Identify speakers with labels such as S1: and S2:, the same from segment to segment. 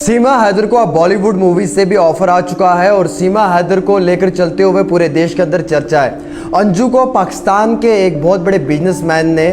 S1: सीमा हैदर को अब बॉलीवुड मूवी से भी ऑफर आ चुका है और सीमा हैदर को लेकर चलते हुए पूरे देश के अंदर चर्चा है। अंजू को पाकिस्तान के एक बहुत बड़े बिजनेसमैन ने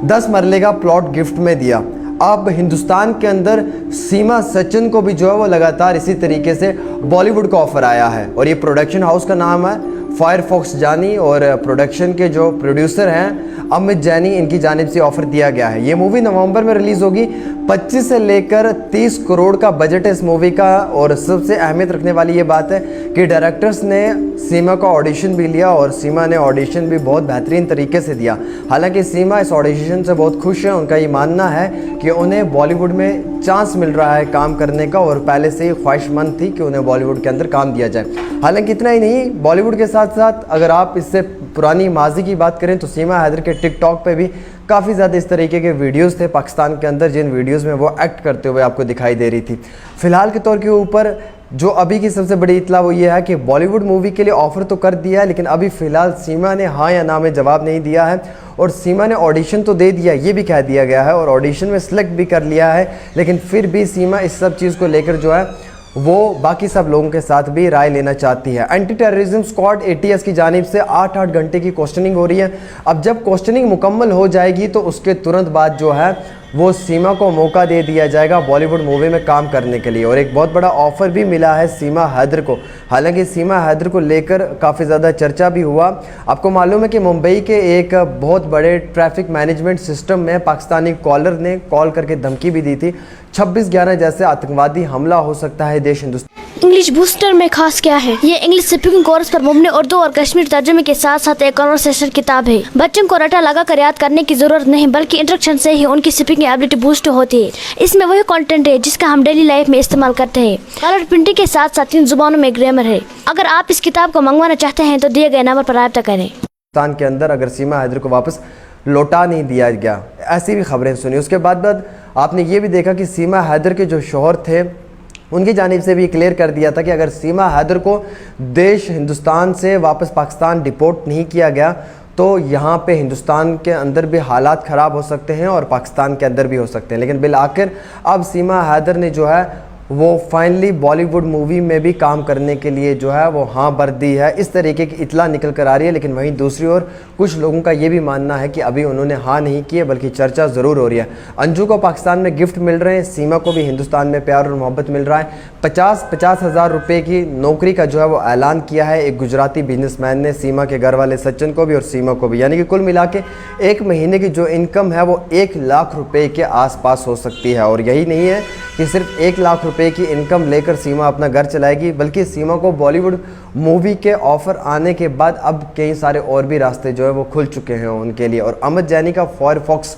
S1: 10 मरले का प्लॉट गिफ्ट में दिया। अब हिंदुस्तान के अंदर सीमा सचिन को भी जो है वो लगातार इसी तरीके से बॉलीवुड का ऑफर आया है और ये प्रोडक्शन हाउस का नाम है फायरफॉक्स जानी और प्रोडक्शन के जो प्रोड्यूसर हैं अमित जैनी, इनकी जानिब से ऑफर दिया गया है। ये मूवी नवंबर में रिलीज़ होगी। 25 से लेकर 30 करोड़ का बजट है इस मूवी का और सबसे अहमियत रखने वाली ये बात है कि डायरेक्टर्स ने सीमा का ऑडिशन भी लिया और सीमा ने ऑडिशन भी बहुत बेहतरीन तरीके से दिया। हालांकि सीमा इस ऑडिशन से बहुत खुश है। उनका ये मानना है कि उन्हें बॉलीवुड में चांस मिल रहा है काम करने का और पहले से ही ख्वाहिशमंद थी कि उन्हें बॉलीवुड के अंदर काम दिया जाए। हालांकि इतना ही नहीं, बॉलीवुड के साथ साथ अगर आप इससे पुरानी माजी की बात करें तो सीमा हैदर के टिकटॉक पे भी काफ़ी ज़्यादा इस तरीके के वीडियोस थे पाकिस्तान के अंदर, जिन वीडियोस में वो एक्ट करते हुए आपको दिखाई दे रही थी। फ़िलहाल के तौर के ऊपर जो अभी की सबसे बड़ी इतला वो ये है कि बॉलीवुड मूवी के लिए ऑफ़र तो कर दिया है, लेकिन अभी फ़िलहाल सीमा ने हाँ या ना में जवाब नहीं दिया है। और सीमा ने ऑडिशन तो दे दिया, ये भी कह दिया गया है और ऑडिशन में सिलेक्ट भी कर लिया है, लेकिन फिर भी सीमा इस सब चीज़ को लेकर जो है वो बाकी सब लोगों के साथ भी राय लेना चाहती है। एंटी टेररिज्म स्क्वाड ATS की जानिब से 8-8 घंटे की क्वेश्चनिंग हो रही है। अब जब क्वेश्चनिंग मुकम्मल हो जाएगी तो उसके तुरंत बाद जो है वो सीमा को मौका दे दिया जाएगा बॉलीवुड मूवी में काम करने के लिए और एक बहुत बड़ा ऑफ़र भी मिला है सीमा हैदर को। हालांकि सीमा हैदर को लेकर काफ़ी ज़्यादा चर्चा भी हुआ। आपको मालूम है कि मुंबई के एक बहुत बड़े ट्रैफिक मैनेजमेंट सिस्टम में पाकिस्तानी कॉलर ने कॉल करके धमकी भी दी थी 26/11 जैसे आतंकवादी हमला हो सकता है देश हिंदुस्तान।
S2: इंग्लिश बूस्टर में खास क्या है? ये इंग्लिश स्पीकिंग कोर्स पर मुबनी उर्दू और कश्मीर तर्जुमे के साथ साथ एक कन्वर्सेशन किताब है। बच्चों को रटा लगा कर याद करने की जरूरत नहीं, बल्कि इंस्ट्रक्शन से ही उनकी स्पीकिंग एबिलिटी बूस्ट होती है। इसमें वही कंटेंट है जिसका हम डेली लाइफ में इस्तेमाल करते हैं। कलर प्रिंटिंग के साथ साथ 3 जुबानों में ग्रामर है। अगर आप इस किताब को मंगवाना चाहते हैं तो दिए गए नंबर पर राब्ता करें।
S1: पाकिस्तान के अंदर अगर सीमा हैदर को वापस लौटा नहीं दिया गया, ऐसी भी खबरें सुनी। उसके बाद आपने ये भी देखा कि सीमा हैदर के जो शौहर थे उनकी जानिब से भी क्लियर कर दिया था कि अगर सीमा हैदर को देश हिंदुस्तान से वापस पाकिस्तान डिपोर्ट नहीं किया गया तो यहाँ पे हिंदुस्तान के अंदर भी हालात ख़राब हो सकते हैं और पाकिस्तान के अंदर भी हो सकते हैं। लेकिन बिल आखिर अब सीमा हैदर ने जो है वो फाइनली बॉलीवुड मूवी में भी काम करने के लिए जो है वो हाँ भर दी है। इस तरीके की इतला निकल कर आ रही है। लेकिन वहीं दूसरी ओर कुछ लोगों का ये भी मानना है कि अभी उन्होंने हाँ नहीं की है, बल्कि चर्चा ज़रूर हो रही है। अंजू को पाकिस्तान में गिफ्ट मिल रहे हैं, सीमा को भी हिंदुस्तान में प्यार और मोहब्बत मिल रहा है। 50-50 हज़ार रुपये की नौकरी का जो है वो ऐलान किया है एक गुजराती बिजनेसमैन ने सीमा के घर वाले सचिन को भी और सीमा को भी, यानी कि कुल मिला के एक महीने की जो इनकम है वो 1 लाख रुपये के आसपास हो सकती है। और यही नहीं है कि सिर्फ 1 लाख रुपए की इनकम लेकर सीमा अपना घर चलाएगी, बल्कि सीमा को बॉलीवुड मूवी के ऑफ़र आने के बाद अब कई सारे और भी रास्ते जो है वो खुल चुके हैं उनके लिए। और अमित जैनी का फायरफॉक्स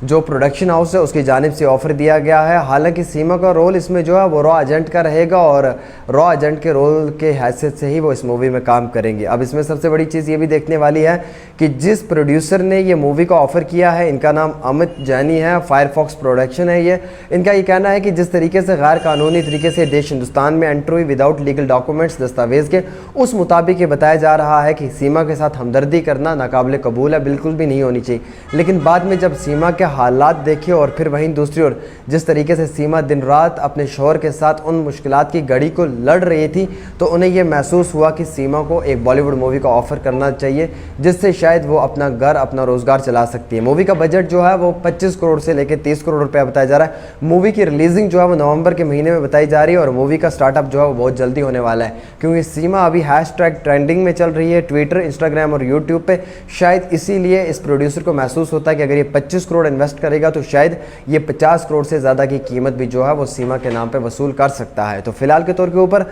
S1: जो प्रोडक्शन हाउस है उसकी जानिब से ऑफ़र दिया गया है। हालांकि सीमा का रोल इसमें जो है वो रॉ एजेंट का रहेगा और रॉ एजेंट के रोल के हैसियत से ही वो इस मूवी में काम करेंगे। अब इसमें सबसे बड़ी चीज़ ये भी देखने वाली है कि जिस प्रोड्यूसर ने ये मूवी का ऑफ़र किया है, इनका नाम अमित जैनी है, फायरफॉक्स प्रोडक्शन है ये। इनका ये कहना है कि जिस तरीके से गैर कानूनी तरीके से देश हिंदुस्तान में एंटर हुई विदाउट लीगल डॉक्यूमेंट्स, दस्तावेज़ के, उस मुताबिक ये बताया जा रहा है कि सीमा के साथ हमदर्दी करना नाकाबिल कबूल है, बिल्कुल भी नहीं होनी चाहिए। लेकिन बाद में जब सीमा के हालात देखे और फिर वहीं दूसरी ओर जिस तरीके से सीमा दिन रात अपने शौहर के साथ उन मुश्किलात की घड़ी को लड़ रही थी, तो उन्हें यह महसूस हुआ कि सीमा को एक बॉलीवुड मूवी का ऑफ़र करना चाहिए जिससे शायद वो अपना घर, अपना रोज़गार चला सकती है। मूवी का बजट जो है वो 25 करोड़ से लेकर 30 करोड़ रुपया बताया जा रहा है। मूवी की रिलीजिंग जो है वो नवंबर के महीने में बताई जा रही है और मूवी का स्टार्टअप जो है वो बहुत जल्दी होने वाला है, क्योंकि सीमा अभी हैशटैग ट्रेंडिंग में चल रही है ट्विटर, इंस्टाग्राम और यूट्यूब पे। शायद इसीलिए इस प्रोड्यूसर को महसूस होता है कि अगर ये 25 करोड़ इन्वेस्ट करेगा तो शायद ये 50 करोड़ से ज़्यादा की कीमत भी जो है वो सीमा के नाम पे वसूल कर सकता है। तो फिलहाल के तौर के ऊपर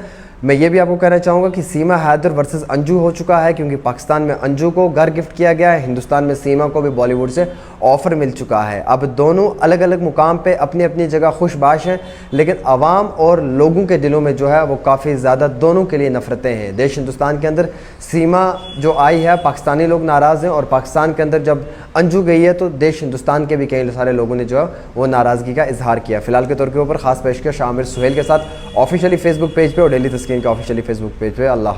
S1: मैं ये भी आपको कहना चाहूँगा कि सीमा हैदर वर्सेस अंजू हो चुका है, क्योंकि पाकिस्तान में अंजू को घर गिफ्ट किया गया है, हिंदुस्तान में सीमा को भी बॉलीवुड से ऑफ़र मिल चुका है। अब दोनों अलग अलग मुकाम पे अपनी अपनी जगह खुशबाश हैं, लेकिन आवाम और लोगों के दिलों में जो है वो काफ़ी ज़्यादा दोनों के लिए नफ़रतें हैं। देश हिंदुस्तान के अंदर सीमा जो आई है, पाकिस्तानी लोग नाराज़ हैं और पाकिस्तान के अंदर जब अंजू गई है तो देश हिंदुस्तान के भी कई सारे लोगों ने जो है वो नाराज़गी का इजहार किया। फिलहाल के तौर के ऊपर ख़ास पेशकश आमिर सुहेल के साथ ऑफिशियली फेसबुक पेज पे और डेली तस्कीन के ऑफिशियली फेसबुक पेज पे। अल्लाह।